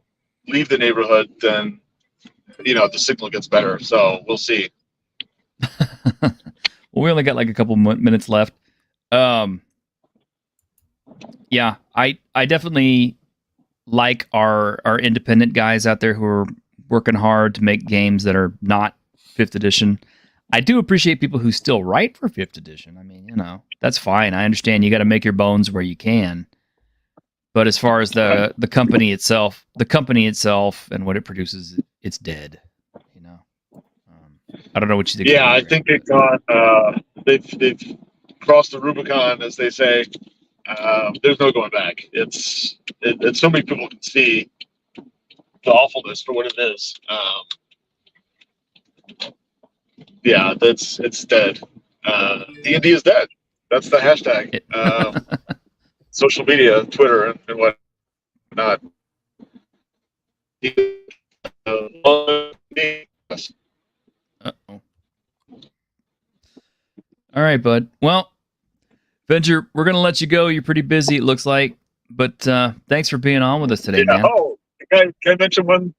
leave the neighborhood, then the signal gets better. So we'll see. Well, we only got like a couple minutes left. Yeah, I definitely like our independent guys out there who are working hard to make games that are not 5th edition. I do appreciate people who still write for 5th edition. I mean, that's fine. I understand you got to make your bones where you can. But as far as the company itself and what it produces, it's dead. I don't know what you think. Yeah, I think they've gone. They've crossed the Rubicon, as they say. There's no going back. It's so many people can see the awfulness for what it is. Yeah, it's dead. D&D is dead. That's the hashtag. Social media, Twitter, and whatnot. Uh-oh. All right, bud. Well, Venger, we're going to let you go. You're pretty busy, it looks like. But thanks for being on with us today, man. Oh, can I mention one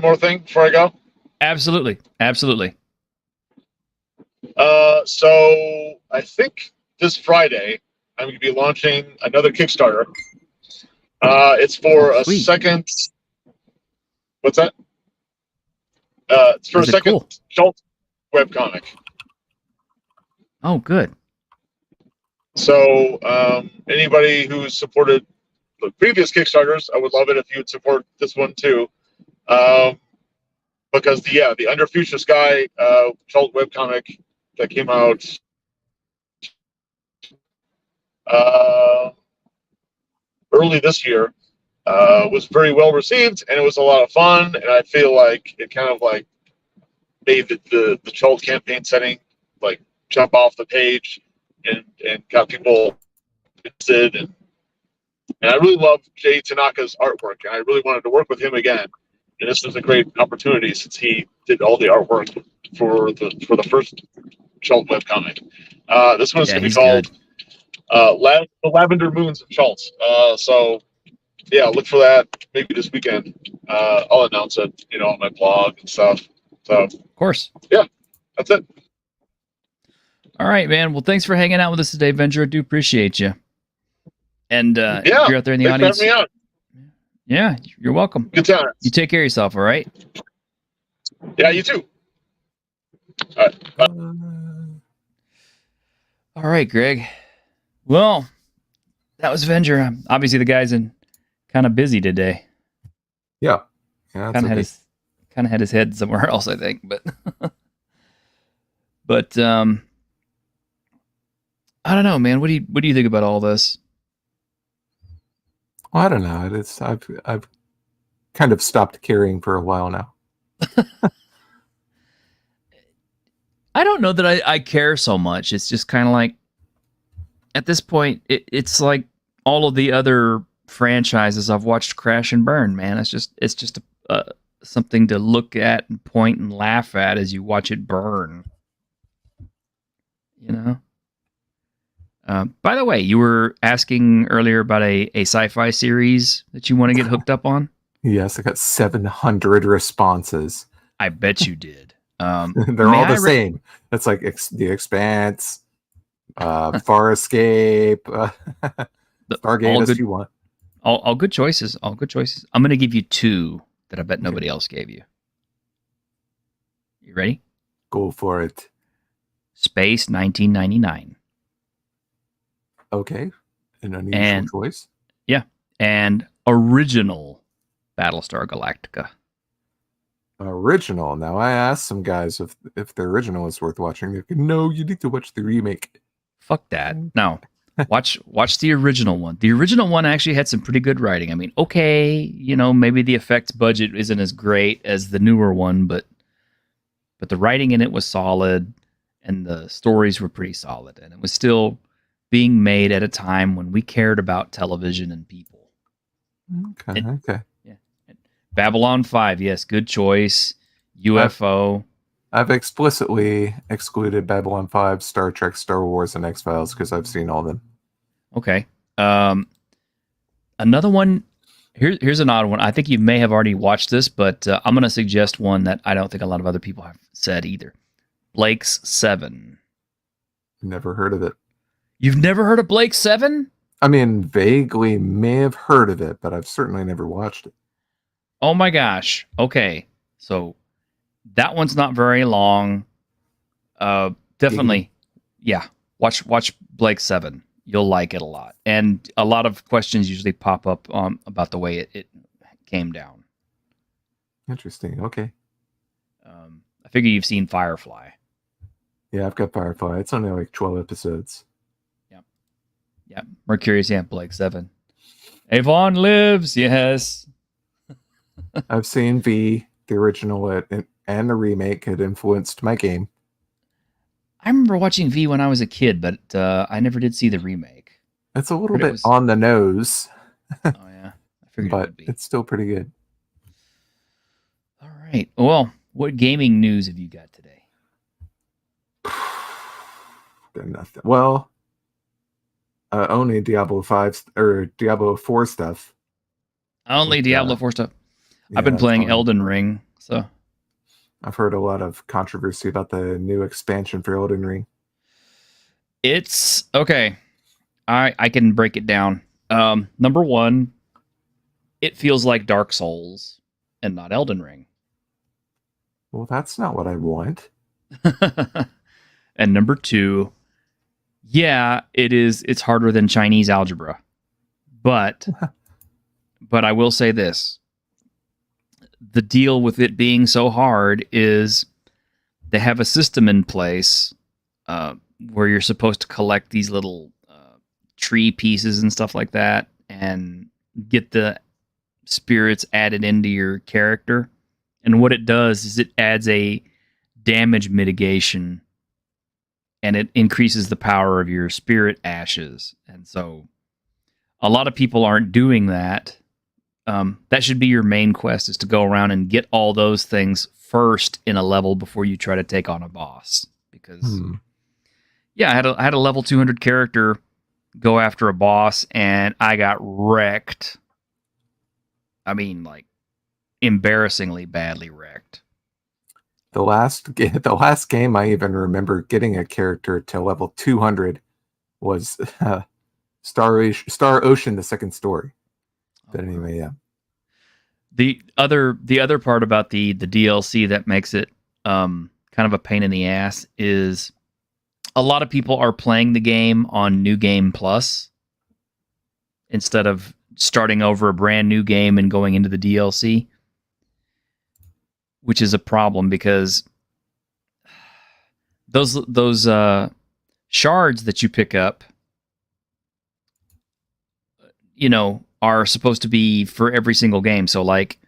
more thing before I go? Absolutely. So I think this Friday I'm going to be launching another Kickstarter. It's for a second. What's that? It's for a second Schultz webcomic. Oh, good. So anybody who's supported the previous Kickstarters, I would love it if you would support this one too. Because the Under Fuchsia Sky Schultz webcomic that came out early this year was very well received, and it was a lot of fun, and I feel like it kind of like made the Schultz campaign setting like jump off the page and got people interested, and I really love Jay Tanaka's artwork, and I really wanted to work with him again, and this was a great opportunity since he did all the artwork for the first Schultz webcomic. This one's going to be called The Lavender Moons of Schultz. So yeah, look for that maybe this weekend. I'll announce it, on my blog and stuff. So of course. Yeah, that's it. All right, man. Well, thanks for hanging out with us today, Venger. I do appreciate you. And if you're out there in the audience, for having me on. Yeah, you're welcome. Good time. You take care of yourself, all right? Yeah, you too. All right. Bye. All right, Greg. Well, that was Venger. Obviously, the guy's kind of busy today. Yeah. Kind of had his head somewhere else, I think. But I don't know, man. What do you think about all this? Well, I don't know. I've kind of stopped caring for a while now. I don't know that I care so much. It's just kind of like, at this point, it's like all of the other franchises I've watched crash and burn, man. It's just something to look at and point and laugh at as you watch it burn. By the way, you were asking earlier about a sci-fi series that you want to get hooked up on. Yes, I got 700 responses. I bet you did. They're all the same. It's like The Expanse, Far Escape, Stargate, SG-1. All good choices. All good choices. I'm going to give you two that I bet nobody else gave you. You ready? Go for it. Space 1999. Okay. An unusual choice. Yeah. And original Battlestar Galactica. Original. Now, I asked some guys if the original is worth watching. They're like, no, you need to watch the remake. Fuck that. No. Watch the original one. The original one actually had some pretty good writing. I mean, okay, you know, maybe the effects budget isn't as great as the newer one, but the writing in it was solid and the stories were pretty solid. And it was still being made at a time when we cared about television and people. Okay. Yeah. Babylon 5, yes, good choice. UFO. I've explicitly excluded Babylon 5, Star Trek, Star Wars, and X-Files because I've seen all of them. Okay. Another one, here's an odd one. I think you may have already watched this, but I'm going to suggest one that I don't think a lot of other people have said either. Blake's 7. Never heard of it. You've never heard of Blake's 7? I mean, vaguely may have heard of it, but I've certainly never watched it. Oh my gosh. Okay. So that one's not very long. Definitely. Yeah. Watch Blake's 7. You'll like it a lot. And a lot of questions usually pop up about the way it came down. Interesting. Okay. I figure you've seen Firefly. Yeah, I've got Firefly. It's only like 12 episodes. Yeah. Mercurius, yeah, Blake 7. Avon lives, yes. I've seen V, the original, and the remake had influenced my game. I remember watching V when I was a kid, but I never did see the remake. It's a little bit on the nose. Oh, yeah. I figured but it would be. It's still pretty good. All right. Well, what gaming news have you got today? Got nothing. Well, only Diablo 5 or Diablo 4 stuff. Only Diablo 4 stuff. Yeah, I've been playing Elden Ring, so I've heard a lot of controversy about the new expansion for Elden Ring. It's okay. I can break it down. Number one, it feels like Dark Souls and not Elden Ring. Well, that's not what I want. And number two, yeah, it is. It's harder than Chinese algebra, but I will say this: the deal with it being so hard is they have a system in place where you're supposed to collect these little tree pieces and stuff like that, and get the spirits added into your character. And what it does is it adds a damage mitigation. And it increases the power of your spirit ashes. And so a lot of people aren't doing that. That should be your main quest, is to go around and get all those things first in a level before you try to take on a boss. Because, yeah, I had a level 200 character go after a boss, and I got wrecked. I mean, like, embarrassingly badly wrecked. The last game I even remember getting a character to level 200 was Star Ocean: The Second Story. But anyway, yeah. The other part about the DLC that makes it kind of a pain in the ass is a lot of people are playing the game on New Game Plus instead of starting over a brand new game and going into the DLC. Which is a problem because those shards that you pick up, you know, are supposed to be for every single game. So, like,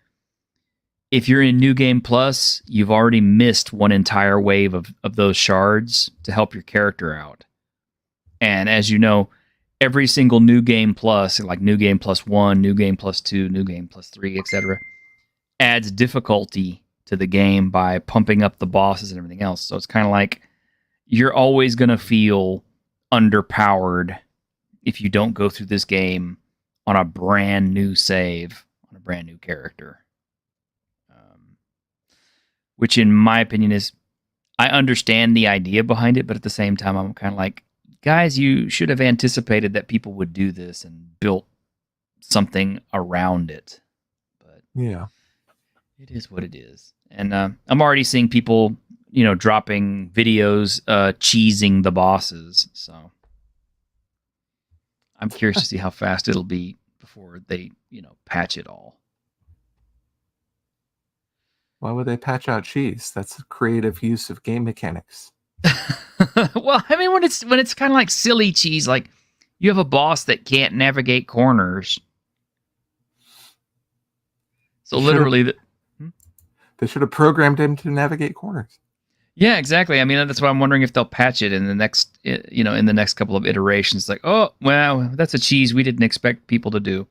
if you're in New Game Plus, you've already missed one entire wave of those shards to help your character out. And as you know, every single New Game Plus, like New Game Plus 1, New Game Plus 2, New Game Plus 3, etc., adds difficulty to the game by pumping up the bosses and everything else. So it's kind of like you're always going to feel underpowered if you don't go through this game on a brand new save on a brand new character. Which, in my opinion, is, I understand the idea behind it, but at the same time, I'm kind of like, guys, you should have anticipated that people would do this and built something around it. But Yeah. it is what it is. And I'm already seeing people, dropping videos cheesing the bosses. So I'm curious to see how fast it'll be before they, patch it all. Why would they patch out cheese? That's a creative use of game mechanics. Well, I mean, when it's kind of like silly cheese, like you have a boss that can't navigate corners. So literally, they should have programmed him to navigate corners. Yeah, exactly. I mean, that's why I'm wondering if they'll patch it in the next, in the next couple of iterations. Like, oh, well, that's a cheese we didn't expect people to do.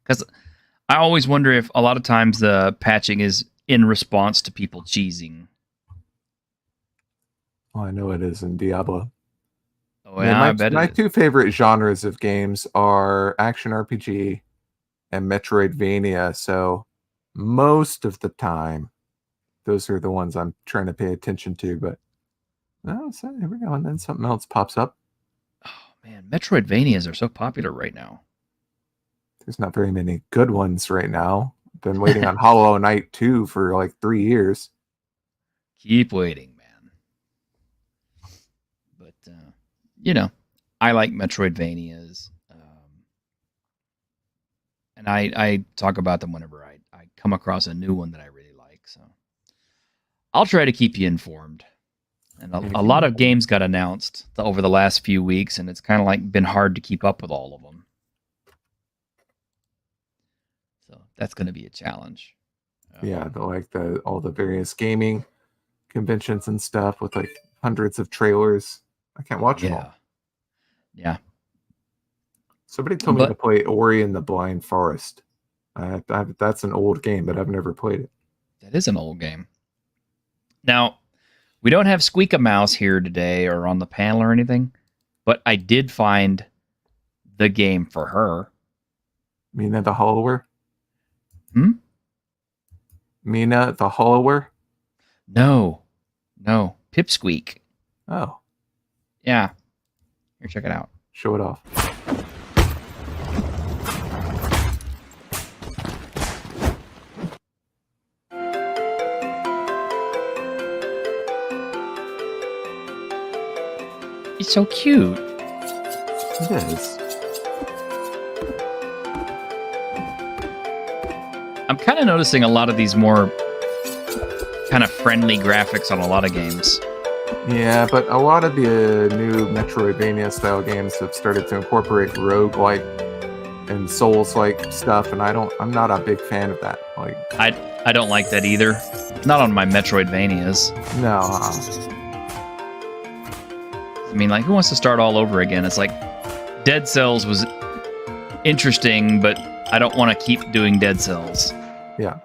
Because I always wonder if a lot of times the patching is in response to people cheesing. Oh, I know it is in Diablo. Oh, yeah, I bet my it is. two favorite genres of games are action RPG and Metroidvania. So most of the time, those are the ones I'm trying to pay attention to. But so here we go, and then something else pops up. Oh man, Metroidvanias are so popular right now. There's not very many good ones right now. Been waiting on Hollow Knight 2 for like 3 years. Keep waiting, man. But I like Metroidvanias, and I talk about them whenever I come across a new one that I really like. So I'll try to keep you informed. And a lot of games got announced over the last few weeks, and it's kind of like been hard to keep up with all of them. So that's going to be a challenge. Yeah, all the various gaming conventions and stuff with like hundreds of trailers. I can't watch them all. Yeah. Somebody told me to play Ori and the Blind Forest. That's an old game, but I've never played it. That is an old game. Now, we don't have Squeak a Mouse here today or on the panel or anything, but I did find the game for her. Mina the Hollower? Hmm? Mina the Hollower? No. Pipsqueak. Oh. Yeah. Here, check it out. Show it off. It's so cute. It is. I'm kind of noticing a lot of these more kind of friendly graphics on a lot of games. Yeah, but a lot of the new Metroidvania style games have started to incorporate roguelike and Souls-like stuff, and I'm not a big fan of that. Like, I don't like that either. Not on my Metroidvanias. No. I mean, like, who wants to start all over again? It's like Dead Cells was interesting, but I don't want to keep doing Dead Cells. Yeah.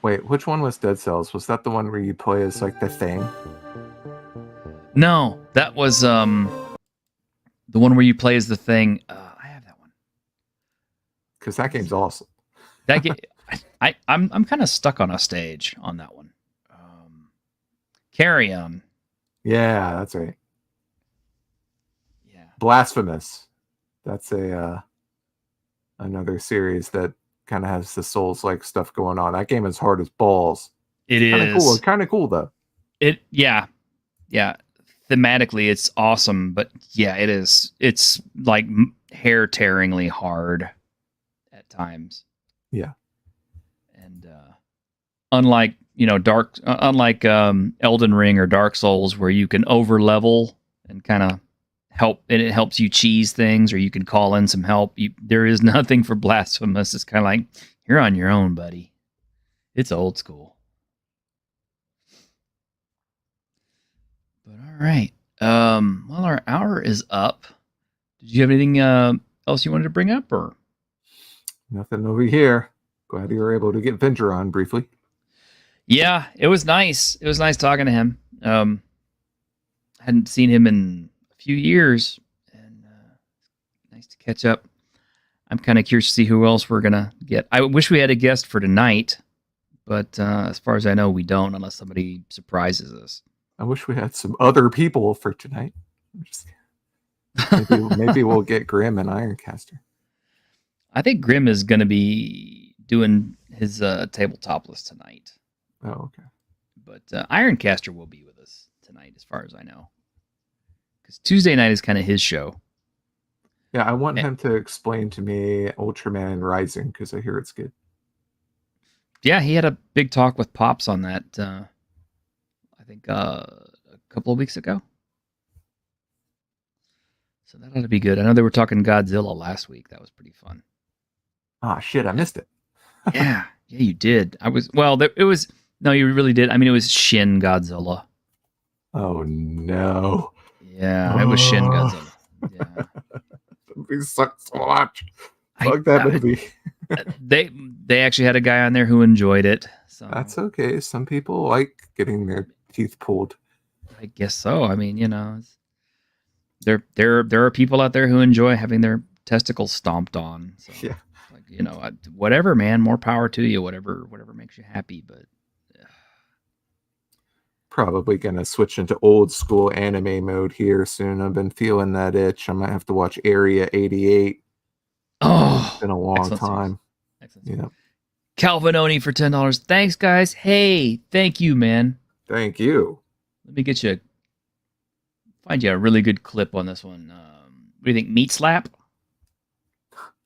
Wait, which one was Dead Cells? Was that the one where you play as like the Thing? No, that was the one where you play as the Thing. I have that one. Because that game's awesome. That game, I'm kind of stuck on a stage on that one. Carry On. Yeah, that's right. Yeah. Blasphemous. That's another series that kind of has the Souls-like stuff going on. That game is hard as balls. It is. Kind of cool though. Yeah. Thematically, it's awesome, but yeah, it is. It's like hair-tearingly hard at times. Yeah. And unlike Elden Ring or Dark Souls, where you can over level and kind of help, and it helps you cheese things, or you can call in some help. There is nothing for Blasphemous. It's kind of like, you're on your own, buddy. It's old school. But all right. Well, our hour is up. Did you have anything else you wanted to bring up, or? Nothing over here. Glad you were able to get Venger on briefly. Yeah, it was nice. It was nice talking to him. Hadn't seen him in a few years, and nice to catch up. I'm kind of curious to see who else we're gonna get. I wish we had a guest for tonight, but as far as I know, we don't, unless somebody surprises us. I wish we had some other people for tonight. Maybe we'll get Grim and Ironcaster. I think Grim is going to be doing his tabletop list tonight. Oh, okay. But Ironcaster will be with us tonight, as far as I know. Because Tuesday night is kind of his show. Yeah, I want him to explain to me Ultraman Rising, because I hear it's good. Yeah, he had a big talk with Pops on that, I think a couple of weeks ago. So that ought to be good. I know they were talking Godzilla last week. That was pretty fun. Ah, shit, I missed it. Yeah, you did. No, you really did. I mean, it was Shin Godzilla. Oh, no. Yeah, it was Shin Godzilla. Yeah. That movie sucks so much. Fuck that movie. They actually had a guy on there who enjoyed it. So That's okay. Some people like getting their teeth pulled. I guess so. I mean, there are people out there who enjoy having their testicles stomped on. So, Yeah. like, whatever, man. More power to you. Whatever makes you happy. But Probably gonna switch into old school anime mode here soon. I've been feeling that itch. I might have to watch Area 88. oh, It's been a long time. Excellent. Yeah. Calvin Oni for $10. Thanks, guys. Hey, thank you, man. Thank you. Let me find you a really good clip on this one. What do you think? Meat Slap?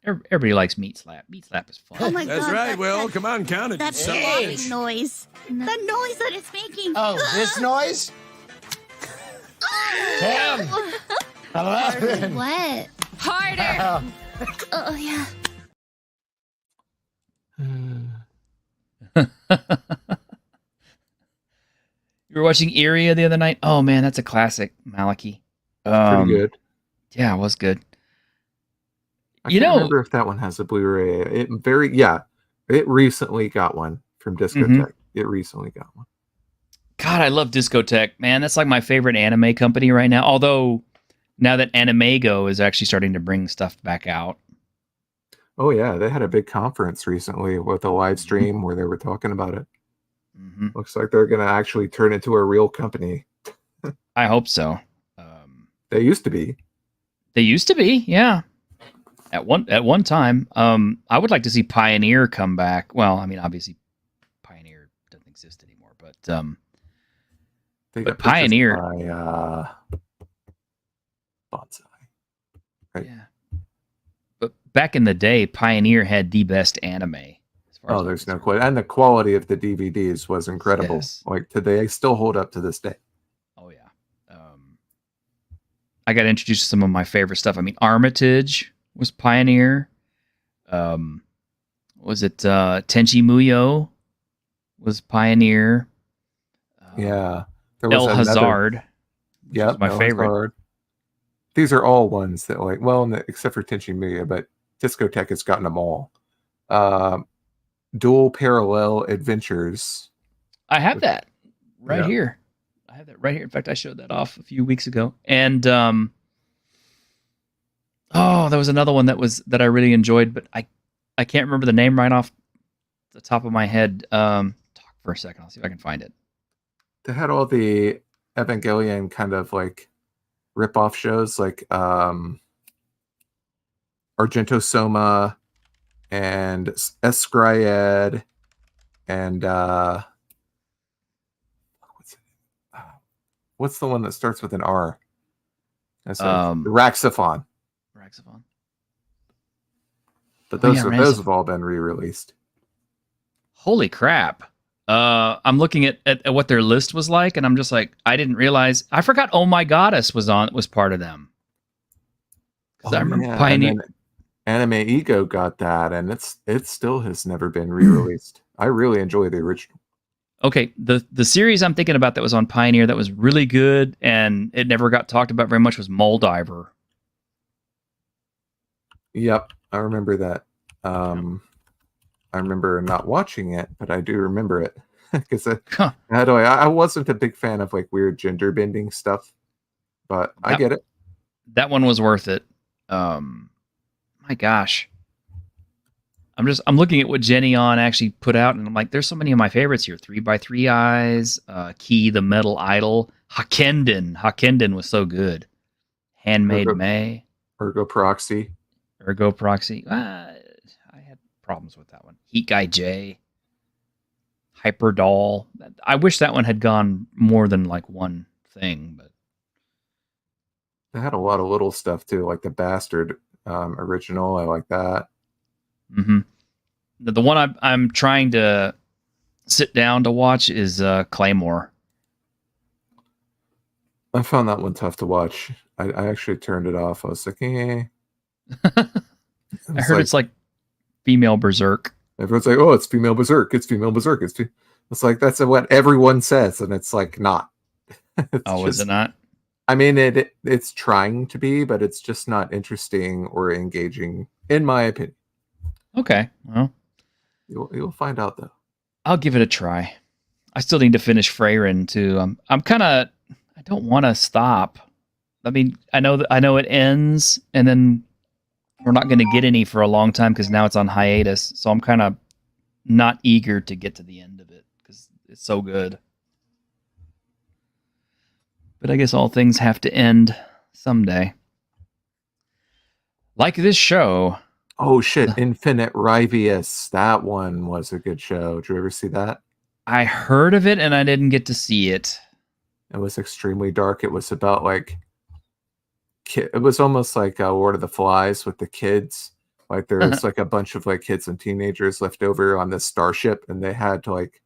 Everybody likes Meat Slap. Meat Slap is fun. Oh my That's God, right. Well, come on, count it. That slapping noise. The noise that it's making. Oh, this noise? 10, 11. What? Harder. Oh, yeah. You were watching Area the other night? Oh, man, that's a classic, Maliki. Pretty good. Yeah, it was good. I can't remember if that one has a Blu-ray. It recently got one from Discotech. It recently got one. God, I love Discotech, man. That's like my favorite anime company right now. Although now that Animego is actually starting to bring stuff back out. Oh yeah, they had a big conference recently with a live stream where they were talking about it. Mm-hmm. Looks like they're going to actually turn into a real company. I hope so. They used to be. They used to be, yeah. At one time, I would like to see Pioneer come back. Well, I mean, obviously, Pioneer doesn't exist anymore, but They got Pioneer by Bonsai. Right? Yeah. But back in the day, Pioneer had the best anime. As far as I'm There's no concerned. question. And the quality of the DVDs was incredible. Yes. Like they still hold up to this day. Oh yeah. I got introduced to some of my favorite stuff. I mean, Armitage was Pioneer. Was it Tenchi Muyo was Pioneer? Yeah. There El Hazard. Yeah, was my favorite. Hazard. These are all ones that except for Tenchi Muyo, but Discotech has gotten them all. Dual Parallel Adventures. I have that right Yeah. here. I have that right here. In fact, I showed that off a few weeks ago. And there was another one that I really enjoyed, but I can't remember the name right off the top of my head. Talk for a second. I'll see if I can find it. They had all the Evangelion kind of like rip-off shows like Argento Soma and Escryed and what's the one that starts with an R? That's Raxophon. Raxophon. But Oh, those yeah, those have all been re-released. Holy crap. I'm looking at what their list was like, and I'm just like, I didn't realize. I forgot Oh My Goddess was part of them. Because I remember yeah. Pioneer. And then Anime Ego got that, and it still has never been re-released. I really enjoy the original. Okay, the series I'm thinking about that was on Pioneer that was really good and it never got talked about very much was Moldiver. Yep, I remember that. I remember not watching it, but I do remember it because I wasn't a big fan of like weird gender bending stuff. but I Yep. get it. That one was worth it. My gosh. I'm looking at what Jenny On actually put out, and I'm like, there's so many of my favorites here. 3x3 Eyes, Key the Metal Idol, Hakenden. Hakenden was so good. Handmaid Ergo- May, Ergo Proxy. Ergo Proxy. I had problems with that one. Heat Guy J, Hyperdoll. I wish that one had gone more than like one thing, but They had a lot of little stuff too, like the Bastard original. I like that. mm-hmm. The one I'm trying to sit down to watch is Claymore. I found that one tough to watch. I actually turned it off. I was like, eh. I heard it's like female berserk. Everyone's like, oh, it's female berserk. It's female berserk. It's like, that's what everyone says. And it's like, not. Is it not? I mean, it's trying to be, but it's just not interesting or engaging, in my opinion. Okay. Well, You'll find out, though. I'll give it a try. I still need to finish Freyrin, too. I'm kind of... I don't want to stop. I mean, I know it ends, and then we're not going to get any for a long time because now it's on hiatus. So I'm kind of not eager to get to the end of it because it's so good. But I guess all things have to end someday. Like this show. Oh, shit. Infinite Rivius. That one was a good show. Did you ever see that? I heard of it, and I didn't get to see it. It was extremely dark. It was about like... It was almost like Lord of the Flies with the kids. Like there's like a bunch of like kids and teenagers left over on this starship, and they had like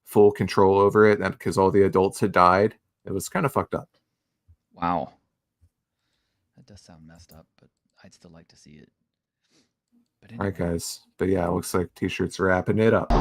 full control over it, and because all the adults had died. It was kind of fucked up. Wow. That does sound messed up, but I'd still like to see it. But anyway. All right, guys. But yeah, it looks like t-shirts wrapping it up.